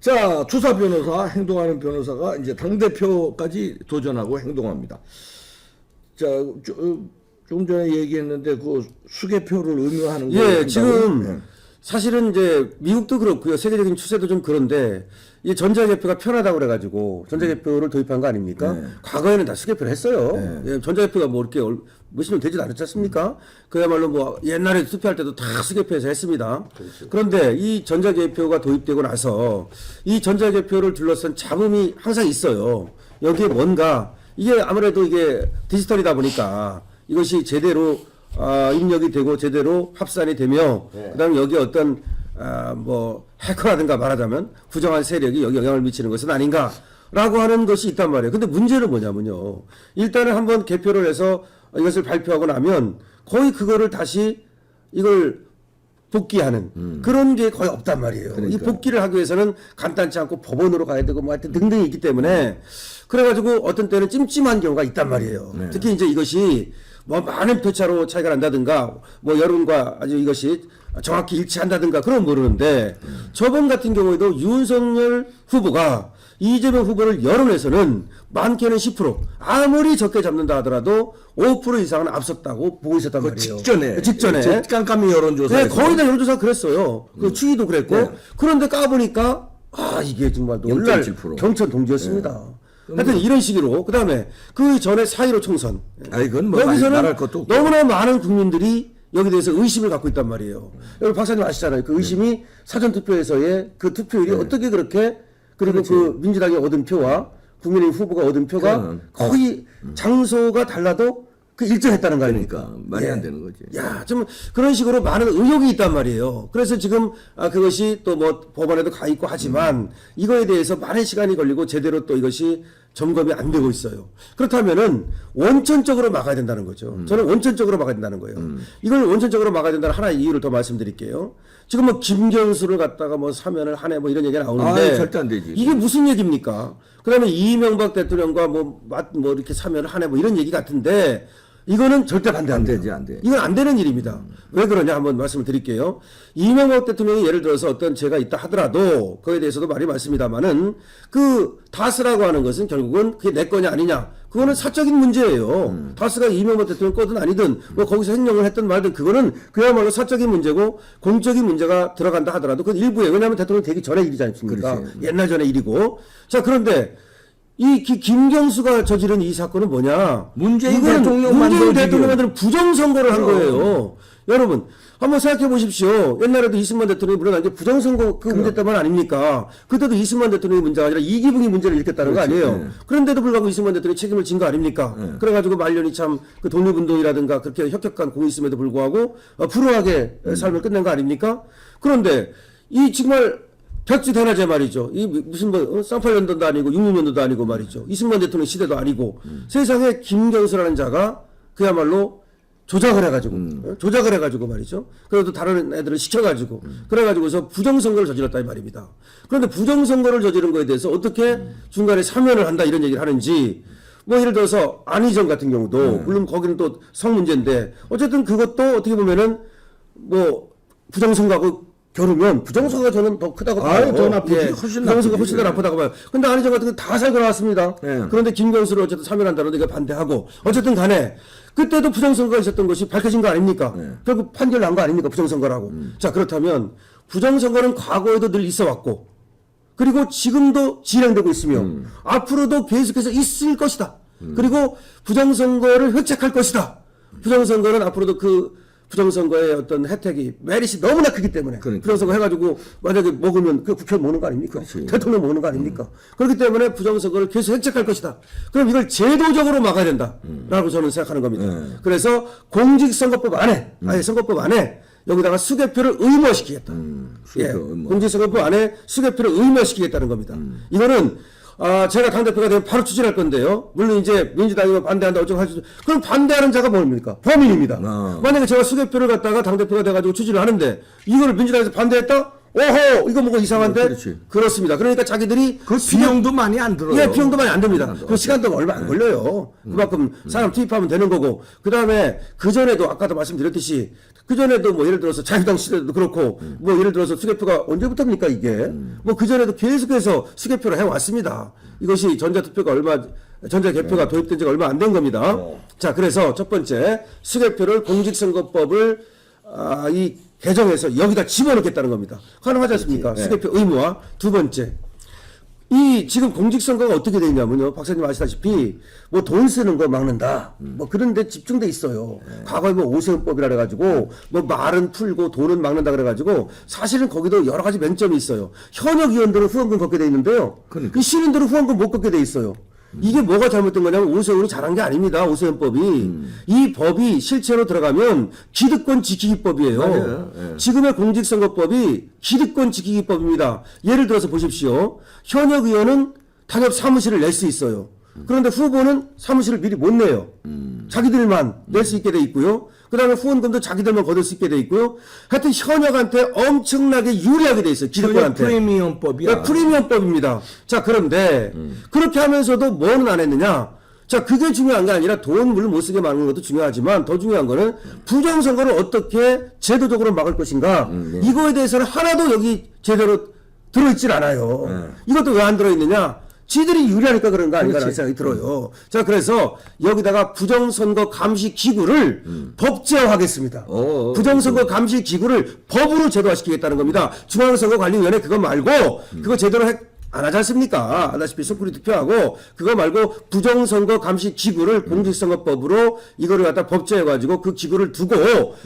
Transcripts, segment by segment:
자, 주사 변호사, 행동하는 변호사가 이제 당대표까지 도전하고 행동합니다. 자, 좀 전에 얘기했는데 그 수개표를 의무화하는 거. 예, 지금 사실은 이제 미국도 그렇고요. 세계적인 추세도 좀 그런데 이 전자개표가 편하다고 그래가지고 전자개표를 도입한 거 아닙니까? 과거에는 다 수개표를 했어요. 예, 전자개표가 뭐 이렇게 몇십 년 되지도 않았지 않습니까? 그야말로 뭐 옛날에 투표할 때도 다 수개표에서 했습니다. 그렇죠. 그런데 이 전자개표가 도입되고 나서 이 전자개표를 둘러싼 잡음이 항상 있어요. 여기에 뭔가 이게 아무래도 이게 디지털이다 보니까 이것이 제대로 입력이 되고 제대로 합산이 되며 그다음에 여기에 어떤 뭐 해커라든가 말하자면 부정한 세력이 여기 영향을 미치는 것은 아닌가라고 하는 것이 있단 말이에요. 근데 문제는 뭐냐면요. 일단은 한번 개표를 해서 이것을 발표하고 나면 거의 그거를 다시 이걸 복귀하는 그런 게 거의 없단 말이에요. 그러니까. 이 복귀를 하기 위해서는 간단치 않고 법원으로 가야 되고 뭐 하여튼 등등이 있기 때문에 그래가지고 어떤 때는 찜찜한 경우가 있단 말이에요. 특히 이제 이것이 뭐 많은 표차로 차이가 난다든가 뭐 여론과 아주 이것이 정확히 일치한다든가 그런 모르는데 저번 같은 경우에도 윤석열 후보가 이재명 후보를 여론에서는 많게는 10% 아무리 적게 잡는다 하더라도 5% 이상은 앞섰다고 보고 있었단 말이에요. 직전에 깜깜이 여론조사. 네, 거의 다 여론조사 그랬어요. 그 추이도 그랬고 그런데 까보니까 이게 정말 놀랄 0.7%. 경천 동지였습니다. 하여튼 이런 식으로 그다음에 그 전에 4.15 총선 이건 뭐 여기서는 말할 것도 없고. 너무나 많은 국민들이 여기 대해서 의심을 갖고 있단 말이에요. 여러분 박사님 아시잖아요. 그 의심이 사전투표에서의 그 투표율이 어떻게 그렇게 그리고 그 민주당이 얻은 표와 국민의힘 후보가 얻은 표가 거의 장소가 달라도 그 일정했다는 거 아닙니까? 그러니까 말이 안 되는 거지. 야, 좀 그런 식으로 많은 의혹이 있단 말이에요. 그래서 지금 그것이 또 뭐 법원에도 가 있고 하지만 이거에 대해서 많은 시간이 걸리고 제대로 또 이것이 점검이 안 되고 있어요. 그렇다면은 원천적으로 막아야 된다는 거죠. 저는 원천적으로 막아야 된다는 거예요. 이걸 원천적으로 막아야 된다는 하나의 이유를 더 말씀드릴게요. 지금 뭐 김경수를 갖다가 뭐 사면을 하네 뭐 이런 얘기가 나오는데 절대 안 되지. 이게 무슨 얘기입니까? 그다음에 이명박 대통령과 뭐 이렇게 사면을 하네 뭐 이런 얘기 같은데 이거는 절대 반대합니다. 안 돼. 이건 안 되는 일입니다. 왜 그러냐 한번 말씀을 드릴게요. 이명박 대통령이 예를 들어서 어떤 죄가 있다 하더라도 그에 대해서도 말이 많습니다만은 그 다스라고 하는 것은 결국은 그게 내 거냐 아니냐 그거는 사적인 문제예요. 다스가 이명박 대통령 거든 아니든 뭐 거기서 횡령을 했든 말든 그거는 그야말로 사적인 문제고 공적인 문제가 들어간다 하더라도 그건 일부에 왜냐하면 대통령 되기 전에 일이지 않습니까? 옛날 전에 일이고 자 그런데 이 김경수가 저지른 이 사건은 뭐냐? 문재인 대통령 만드는 부정선거를 한 거예요. 여러분 한번 생각해 보십시오. 옛날에도 이승만 대통령이 물어난 게 부정선거 그 문제 때문 아닙니까? 그때도 이승만 대통령이 문제가 아니라 이기붕이 문제를 일으켰다는 거 아니에요. 그런데도 불구하고 이승만 대통령이 책임을 진 거 아닙니까? 그래가지고 말년이 참 그 독립운동이라든가 그렇게 혁혁한 공이 있음에도 불구하고 불우하게 삶을 끝낸 거 아닙니까? 그런데 이 정말 백지대낮에 말이죠. 이 무슨 뭐 쌍팔년도도 아니고 66년도도 아니고 말이죠. 이승만 대통령 시대도 아니고 세상에 김경수라는 자가 그야말로 조작을 해가지고 말이죠. 그래도 다른 애들을 시켜가지고 그래가지고서 부정선거를 저질렀다 이 말입니다. 그런데 부정선거를 저지른 거에 대해서 어떻게 중간에 사면을 한다 이런 얘기를 하는지 뭐 예를 들어서 안희정 같은 경우도 물론 거기는 또 성문제인데 어쨌든 그것도 어떻게 보면은 뭐 부정선거하고 겨루면 부정선거가 저는 더 크다고 봐요. 더 나쁘지. 부정선거가 훨씬 더 나쁘다고 봐요. 근데 안희정 같은 건 다 살고 나왔습니다. 그런데 김경수를 어쨌든 사면한다는데 이거 반대하고 어쨌든 간에 그때도 부정선거가 있었던 것이 밝혀진 거 아닙니까? 결국 판결 난 거 아닙니까? 부정선거라고. 자 그렇다면 부정선거는 과거에도 늘 있어 왔고 그리고 지금도 진행되고 있으며 앞으로도 계속해서 있을 것이다. 그리고 부정선거를 획책할 것이다. 부정선거는 앞으로도 그 부정선거의 어떤 혜택이 메리트 너무나 크기 때문에 부정선거 해가지고 만약에 먹으면 그 국회의원 먹는 거 아닙니까? 대통령 먹는 거 아닙니까? 그렇기 때문에 부정선거를 계속 획책할 것이다. 그럼 이걸 제도적으로 막아야 된다라고 저는 생각하는 겁니다. 그래서 공직선거법 안에 아예 선거법 안에 여기다가 수개표를 의무화시키겠다. 공직선거법 안에 수개표를 의무화시키겠다는 겁니다. 이거는 제가 당대표가 되면 바로 추진할 건데요. 물론 이제 민주당이 반대한다 어쩌고 하죠. 그럼 반대하는 자가 뭡니까? 범인입니다. 만약에 제가 수개표를 갖다가 당대표가 돼가지고 추진을 하는데 이거를 민주당에서 반대했다? 오호 이거 뭔가 이상한데 그렇지. 그렇습니다. 그러니까 자기들이 그 비용도 많이 안 들어요. 예, 비용도 많이 안 듭니다. 그 시간도 얼마 안 걸려요. 그만큼 사람 투입하면 되는 거고. 그 다음에 그 전에도 아까도 말씀드렸듯이 그 전에도 뭐 예를 들어서 자유당 시대도 그렇고 뭐 예를 들어서 수개표가 언제부터입니까 이게 뭐 그 전에도 계속해서 수개표를 해왔습니다. 이것이 전자개표가 도입된 지가 얼마 안 된 겁니다. 자, 그래서 첫 번째 수개표를 공직선거법을 이 개정해서 여기다 집어넣겠다는 겁니다. 가능하지 않습니까? 수개표 의무화. 두 번째. 이 지금 공직선거가 어떻게 되어 있냐면요. 박사님 아시다시피 뭐 돈 쓰는 거 막는다. 뭐 그런 데 집중돼 있어요. 과거에 뭐 오세훈법이라 그래가지고 뭐 말은 풀고 돈은 막는다 그래가지고 사실은 거기도 여러 가지 맹점이 있어요. 현역 의원들은 후원금 걷게 돼 있는데요. 이 시민들은 후원금 못 걷게 돼 있어요. 이게 뭐가 잘못된 거냐면 오세훈이 잘한 게 아닙니다. 오세훈법이. 이 법이 실체로 들어가면 기득권 지키기법이에요. 맞아요. 예. 지금의 공직선거법이 기득권 지키기법입니다. 예를 들어서 보십시오. 현역 의원은 당협 사무실을 낼 수 있어요. 그런데 후보는 사무실을 미리 못 내요. 자기들만 낼 수 있게 돼 있고요. 그 다음에 후원금도 자기들만 거둘 수 있게 돼 있고요. 하여튼 현역한테 엄청나게 유리하게 돼 있어요. 기득권한테. 프리미엄법이야. 네, 프리미엄법입니다. 자, 그런데 그렇게 하면서도 뭐는 안 했느냐? 자, 그게 중요한 게 아니라 돈 물론 못 쓰게 막는 것도 중요하지만 더 중요한 거는 부정선거를 어떻게 제도적으로 막을 것인가? 이거에 대해서는 하나도 여기 제대로 들어있질 않아요. 이것도 왜 안 들어있느냐? 지들이 유리하니까 그런 거 아닌가라는 생각이 들어요. 자, 그래서 여기다가 부정선거 감시 기구를 법제화하겠습니다. 부정선거 감시 기구를 법으로 제도화시키겠다는 겁니다. 중앙선거관리위원회 그거 말고 그거 제대로 안 하지 않습니까? 아다시피 속구리 투표하고 그거 말고 부정선거 감시 기구를 공직선거법으로 이거를 갖다 법제해가지고 그 기구를 두고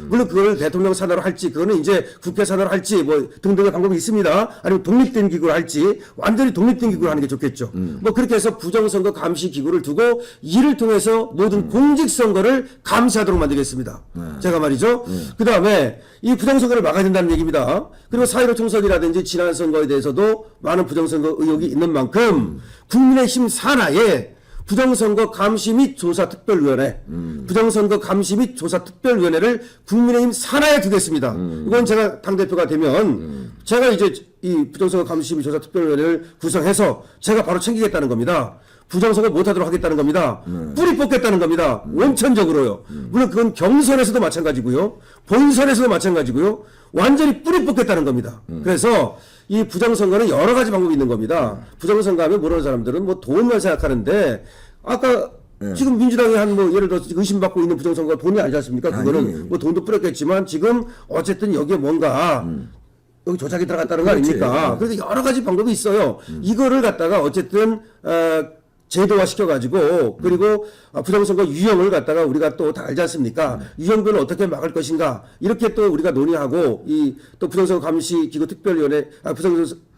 물론 그걸 대통령 산하로 할지 그거는 이제 국회 산하로 할지 뭐 등등의 방법이 있습니다. 아니면 독립된 기구를 할지 완전히 독립된 기구를 하는 게 좋겠죠. 뭐 그렇게 해서 부정선거 감시 기구를 두고 이를 통해서 모든 공직선거를 감시하도록 만들겠습니다. 제가 말이죠. 그 다음에 이 부정선거를 막아야 된다는 얘기입니다. 그리고 4.15 총선이라든지 지난 선거에 대해서도 많은 부정선거 의혹이 있는 만큼 국민의힘 산하에 부정선거 감시 및 조사 특별위원회, 부정선거 감시 및 조사 특별위원회를 국민의힘 산하에 두겠습니다. 이건 제가 당대표가 되면 제가 이제 이 부정선거 감시 및 조사 특별위원회를 구성해서 제가 바로 챙기겠다는 겁니다. 부정선거 못하도록 하겠다는 겁니다. 뿌리 뽑겠다는 겁니다. 원천적으로요. 물론 그건 경선에서도 마찬가지고요. 본선에서도 마찬가지고요. 완전히 뿌리 뽑겠다는 겁니다. 그래서 이 부정선거는 여러 가지 방법이 있는 겁니다. 부정선거 하면 모르는 사람들은 뭐 돈만 생각하는데 아까 지금 민주당이 한 뭐 예를 들어서 의심받고 있는 부정선거가 돈이 아니지 않습니까? 그거는 뭐 돈도 뿌렸겠지만 지금 어쨌든 여기에 뭔가 여기 조작이 들어갔다는 거 아닙니까? 그래서 여러 가지 방법이 있어요. 이거를 갖다가 어쨌든 제도화 시켜가지고 그리고 부정선거 유형을 갖다가 우리가 또 다 알지 않습니까? 유형들을 어떻게 막을 것인가 이렇게 또 우리가 논의하고 이 또 부정선거 감시 기구 특별위원회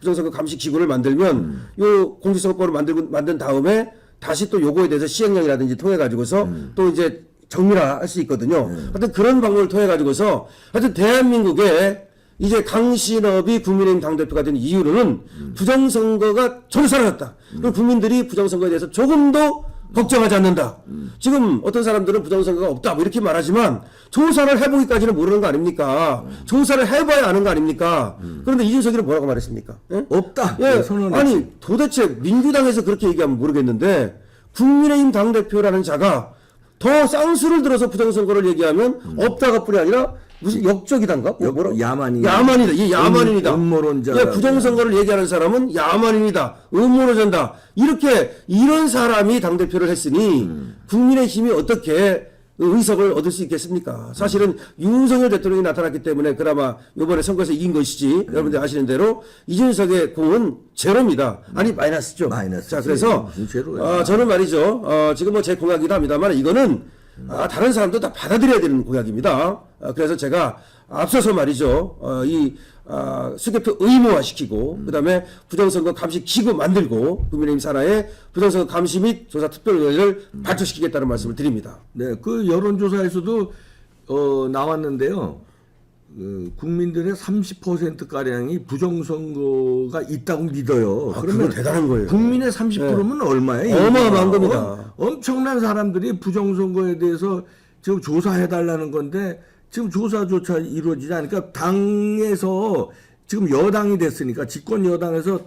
부정선거 감시 기구를 만들면 요 공직선거법을 만든 다음에 다시 또 요거에 대해서 시행령이라든지 통해 가지고서 또 이제 정밀화할 수 있거든요. 하여튼 그런 방법을 통해 가지고서 하여튼 대한민국에 이제 강신업이 국민의힘 당대표가 된 이유로는 부정선거가 전혀 사라졌다. 그리고 국민들이 부정선거에 대해서 조금도 걱정하지 않는다. 지금 어떤 사람들은 부정선거가 없다 뭐 이렇게 말하지만 조사를 해보기까지는 모르는 거 아닙니까? 조사를 해봐야 아는 거 아닙니까? 그런데 이준석이는 뭐라고 말했습니까? 예? 없다. 예. 선언했지. 아니 도대체 민주당에서 그렇게 얘기하면 모르겠는데 국민의힘 당대표라는 자가 더 쌍수를 들어서 부정선거를 얘기하면 없다가 뿐이 아니라 무슨 역적이단가? 뭐라? 야만이다. 야만이다. 이 야만인이다. 음모론자. 예, 부정선거를 얘기하는 사람은 야만인이다. 음모론자다. 이렇게 이런 사람이 당대표를 했으니 국민의힘이 어떻게 의석을 얻을 수 있겠습니까? 사실은 윤석열 대통령이 나타났기 때문에 그나마 이번에 선거에서 이긴 것이지 여러분들 아시는 대로 이준석의 공은 제로입니다. 아니 마이너스죠. 마이너스지. 자, 그래서 무슨 제로야. 저는 말이죠. 지금 뭐 제 공약이기도 합니다만 이거는 다른 사람도 다 받아들여야 되는 공약입니다. 그래서 제가 앞서서 말이죠. 수개표 의무화시키고 그다음에 부정선거 감시 기구 만들고 국민의힘 산하에 부정선거 감시 및 조사 특별위원회를 발족시키겠다는 말씀을 드립니다. 네, 그 여론조사에서도 나왔는데요. 국민들의 30% 가량이 부정선거가 있다고 믿어요. 그러면 대단한 거예요. 국민의 30%면 얼마예요? 어마어마한 겁니다. 엄청난 사람들이 부정선거에 대해서 지금 조사해달라는 건데 지금 조사조차 이루어지지 않으니까 당에서 지금 여당이 됐으니까 집권 여당에서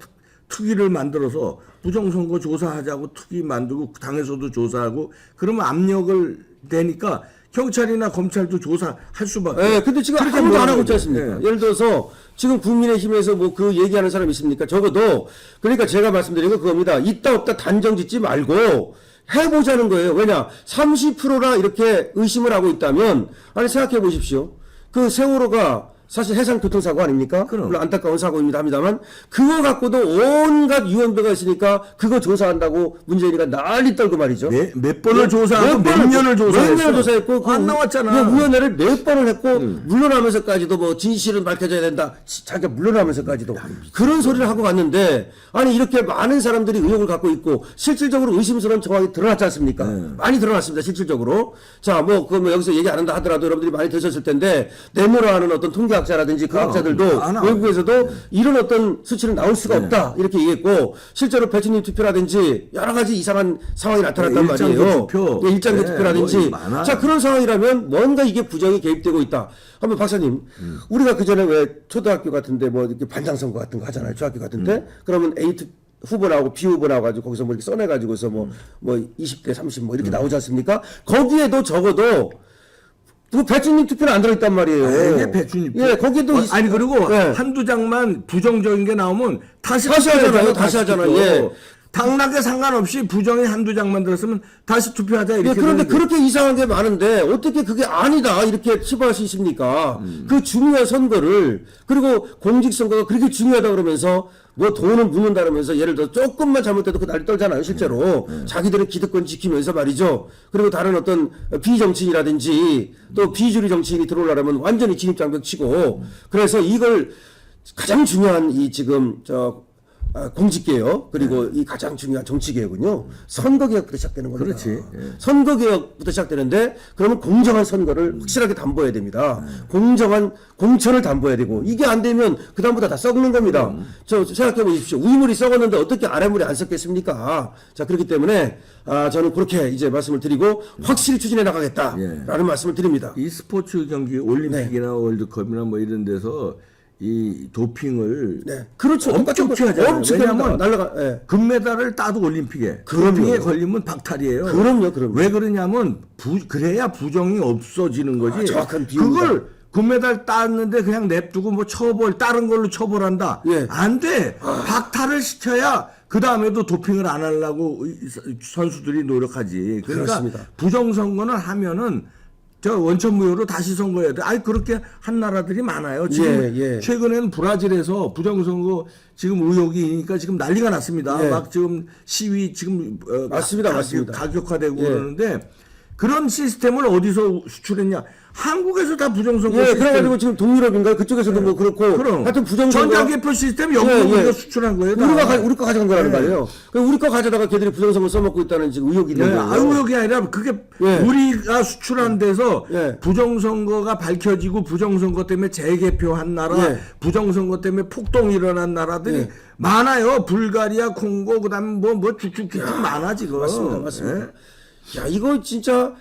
특위를 만들어서 부정선거 조사하자고 특위 만들고 당에서도 조사하고 그러면 압력을 내니까 경찰이나 검찰도 조사할 수밖에. 예, 근데 지금 그렇게 아무도 안 하고 몰아가죠. 있지 않습니까? 예. 예를 들어서 지금 국민의힘에서 뭐 그 얘기하는 사람 있습니까? 적어도 그러니까 제가 말씀드린 건 그겁니다. 있다 없다 단정 짓지 말고 해보자는 거예요. 왜냐 30%나 이렇게 의심을 하고 있다면 아니 생각해 보십시오. 그 세월호가 사실 해상 교통사고 아닙니까? 그럼. 물론 안타까운 사고입니다 합니다만 그거 갖고도 온갖 유언배가 있으니까 그거 조사한다고 문재인이가 난리 떨고 말이죠. 몇 번을 조사하고 몇 년을 조사했어. 몇 년을 조사했고 안 나왔잖아. 위원회를 몇 번을 했고 물러나면서까지도 뭐 진실은 밝혀져야 된다. 자기가 물러나면서까지도 그런 소리를 하고 갔는데 아니 이렇게 많은 사람들이 의혹을 갖고 있고 실질적으로 의심스러운 정황이 드러났지 않습니까? 많이 드러났습니다. 실질적으로. 자, 뭐 그거 뭐 여기서 얘기 안 한다 하더라도 여러분들이 많이 들으셨을 텐데 네모라는 어떤 통계학자라든지 과학자들도 외국에서도 이런 어떤 수치는 나올 수가 없다 이렇게 얘기했고 실제로 배치님 투표라든지 여러 가지 이상한 상황이 나타났단 일장기 말이에요. 투표. 예, 일장기 네, 투표라든지 뭐 많아요. 자 그런 상황이라면 뭔가 이게 부정이 개입되고 있다. 한번 박사님 우리가 그 전에 왜 초등학교 같은데 뭐 이렇게 반장 선거 같은 거 하잖아요. 중학교 같은데 그러면 A 후보 나오고 B 후보 나와가지고 거기서 뭐 이렇게 써내가지고서 뭐 20대 30 뭐 이렇게 나오지 않습니까? 거기에도 적어도 그 배추님 투표는 안 들어있단 말이에요. 이게 배추잎. 예, 거기도 아니 그리고 예. 한두 장만 부정적인 게 나오면 다시 하잖아요. 다시 하잖아요. 예. 당락에 상관없이 부정이 한두 장만 들었으면 다시 투표하자 이렇게. 예, 그런데 되는데. 그렇게 이상한 게 많은데 어떻게 그게 아니다 이렇게 치부할 수 있습니까? 그 중요한 선거를 그리고 공직선거가 그렇게 중요하다 그러면서 뭐 돈을 묻는다 그러면서 예를 들어 조금만 잘못해도 그 난리 떨잖아요 실제로 자기들의 기득권 지키면서 말이죠. 그리고 다른 어떤 비정치인이라든지 또 비주류 정치인이 들어오려면 완전히 진입장벽 치고 그래서 이걸 가장 중요한 이 지금 공직개혁 그리고 이 가장 중요한 정치개혁은요 선거개혁부터 시작되는 겁니다. 그렇지. 선거개혁부터 시작되는데 그러면 공정한 선거를 확실하게 담보해야 됩니다. 공정한 공천을 담보해야 되고 이게 안 되면 그 다음부터 다 썩는 겁니다. 저 생각해 보십시오. 우물이 썩었는데 어떻게 아랫물이 안 썩겠습니까? 자 그렇기 때문에 저는 그렇게 이제 말씀을 드리고 확실히 추진해 나가겠다라는 말씀을 드립니다. 이 스포츠 경기 올림픽이나 월드컵이나 뭐 이런 데서 이 도핑을 그렇죠. 엄격히 하잖아요. 엄청 왜냐하면 예. 금메달을 따도 올림픽에 그럼요. 도핑에 걸리면 박탈이에요. 그럼요. 왜 그러냐면 그래야 부정이 없어지는 거지. 정확한 비유입니다. 그걸 금메달 땄는데 그냥 냅두고 뭐 처벌 다른 걸로 처벌한다. 예. 안 돼. 박탈을 시켜야 그 다음에도 도핑을 안 하려고 선수들이 노력하지. 그러니까 그렇습니다. 부정선거는 하면은 저 원천무효로 다시 선거해야 돼. 아니 그렇게 한 나라들이 많아요. 지금 예. 최근에는 브라질에서 부정선거 지금 의혹이니까 지금 난리가 났습니다. 예. 막 지금 시위 지금 맞습니다. 가격화되고 예. 그러는데 그런 시스템을 어디서 수출했냐? 한국에서 다 부정선거 예, 시스템. 그래가지고 지금 동유럽인가 그쪽에서도 뭐 그렇고 그럼 하여튼 부정선거 전자개표 시스템 여기서 우리가 수출한 거예요. 다. 우리 거 가져간 거라는 말이에요. 우리 거 가져다가 걔들이 부정선거 써먹고 있다는 지금 의혹이 있는 거예요. 의혹이 아니라 그게 예. 우리가 수출한 데서 예. 부정선거가 밝혀지고 부정선거 때문에 재개표한 나라, 예. 부정선거 때문에 폭동이 일어난 나라들이 예. 많아요. 불가리아, 콩고, 그다음 뭐 쭉쭉 많아 지금. 맞습니다. 예. 야 이거 진짜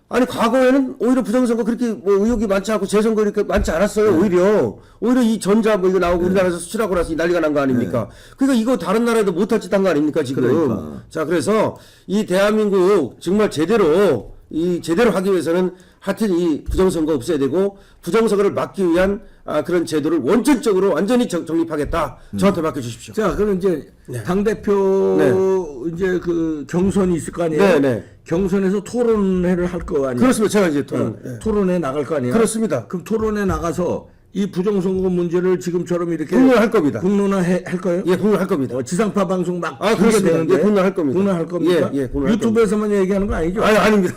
아니 과거에는 오히려 부정선거 그렇게 뭐 의혹이 많지 않고 재선거 이렇게 많지 않았어요. 오히려 이 전자 뭐 이거 나오고 우리나라에서 수출하고 나서 이 난리가 난 거 아닙니까? 그러니까 이거 다른 나라에도 못할 짓 한 거 아닙니까 지금? 그러니까. 자 그래서 이 대한민국 정말 제대로 하기 위해서는 하여튼 이 부정선거 없애야 되고 부정선거를 막기 위한 그런 제도를 원천적으로 완전히 정립하겠다. 저한테 맡겨주십시오. 자, 그럼 이제 당 대표 이제 그 경선이 있을 거 아니에요? 네. 경선에서 토론회를 할 거 아니에요? 그렇습니다. 제가 이제 토론. 토론회 나갈 거 아니에요? 그렇습니다. 그럼 토론회 나가서 이 부정선거 문제를 지금처럼 이렇게 공론할 겁니다. 공론화 할 거예요? 예, 공론할 겁니다. 지상파 방송 막 그렇습니다. 되는데 예, 공론할 겁니다. 공론할 겁니까? 예, 공론할 유튜브에서만 얘기하는 거 아니죠? 아닙니다.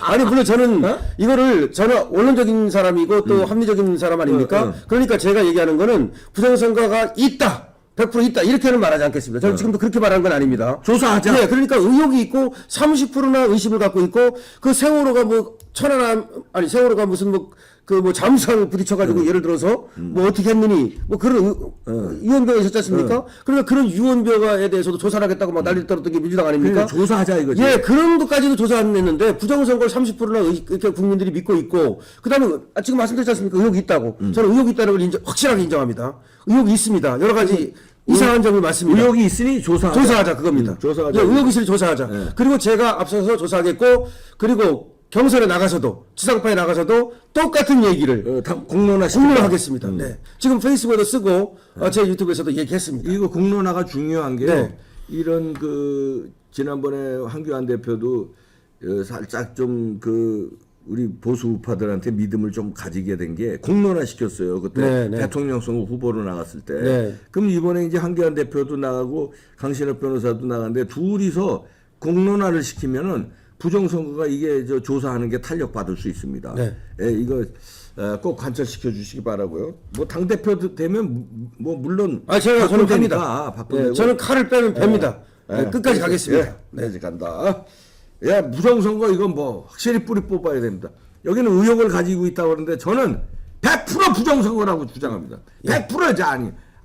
아니, 물론 저는 저는 원론적인 사람이고 또 합리적인 사람 아닙니까? 그러니까 제가 얘기하는 거는 부정선거가 있다. 100% 있다. 이렇게는 말하지 않겠습니다. 저는 지금도 그렇게 말하는 건 아닙니다. 조사하자. 네, 그러니까 의혹이 있고 30%나 의심을 갖고 있고 그 세월호가 뭐 천안함 아니 세월호가 무슨 뭐 잠수함 부딪혀가지고 예를 들어서 뭐 어떻게 했느니 뭐 그런 유언비어가 있었지 않습니까? 그러니까 그런 유언비어에 대해서도 조사를 하겠다고 막 난리 떨었던 게 민주당 아닙니까? 그러니까 조사하자 이거지. 예, 그런 것까지도 조사 안 했는데 부정선거를 30%나 이렇게 국민들이 믿고 있고 그다음에 지금 말씀드렸지 않습니까? 의혹이 있다고. 저는 의혹이 있다는 걸 확실하게 인정합니다. 의혹이 있습니다. 여러 가지 이상한 점이 많습니다. 의혹이 있으니 조사하자 그겁니다. 조사하자. 예, 의혹이 있으니 조사하자. 그리고 제가 앞서서 조사하겠고 그리고 경선에 나가서도 지상파에 나가서도 똑같은 얘기를 다 공론화시키자. 공론화하겠습니다. 네. 지금 페이스북에도 쓰고 제 유튜브에서도 얘기했습니다. 이거 공론화가 중요한 게요. 네. 이런 지난번에 황교안 대표도 살짝 좀 우리 보수 우파들한테 믿음을 좀 가지게 된 게 공론화 시켰어요. 그때 네, 네. 대통령 선거 후보로 나갔을 때. 네. 그럼 이번에 이제 황교안 대표도 나가고 강신업 변호사도 나갔는데 둘이서 공론화를 시키면은 부정선거가 이게 조사하는 게 탄력받을 수 있습니다. 네. 예, 이거 꼭 관철시켜 주시기 바라고요. 뭐 당 대표 되면 뭐 물론 저는 바꾸면 갑니다. 되니까 바꾸면 네, 저는 칼을 빼면 뺍니다. 네, 끝까지 가겠습니다. 네, 이제 간다. 야, 부정선거 이건 뭐 확실히 뿌리 뽑아야 됩니다. 여기는 의혹을 가지고 있다고 그러는데 저는 100% 부정선거라고 주장합니다. 100%지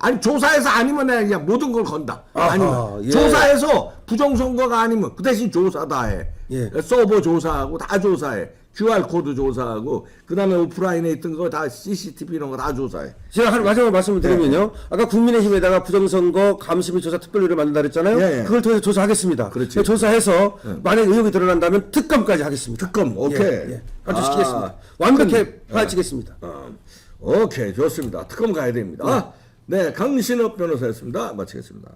아니 조사해서 아니면 내가 그냥 모든 걸 건다. 아하, 아니면 예. 조사해서 부정선거가 아니면 그 대신 조사 다 해. 예. 서버 조사하고 다 조사해. QR 코드 조사하고 그다음에 오프라인에 있던 거 다 CCTV 이런 거 다 조사해. 제가 한 마지막 말씀을 드리면요. 아까 국민의힘에다가 부정선거 감시및 조사 특별위를 만든다 그랬잖아요. 예, 예. 그걸 통해서 조사하겠습니다. 그렇지. 조사해서 만약 의혹이 드러난다면 특검까지 하겠습니다. 특검, 오케이. 예. 관철시키겠습니다. 완벽하게 파헤치겠습니다. 오케이, 좋습니다. 특검 가야 됩니다. 네, 강신업 변호사였습니다. 마치겠습니다.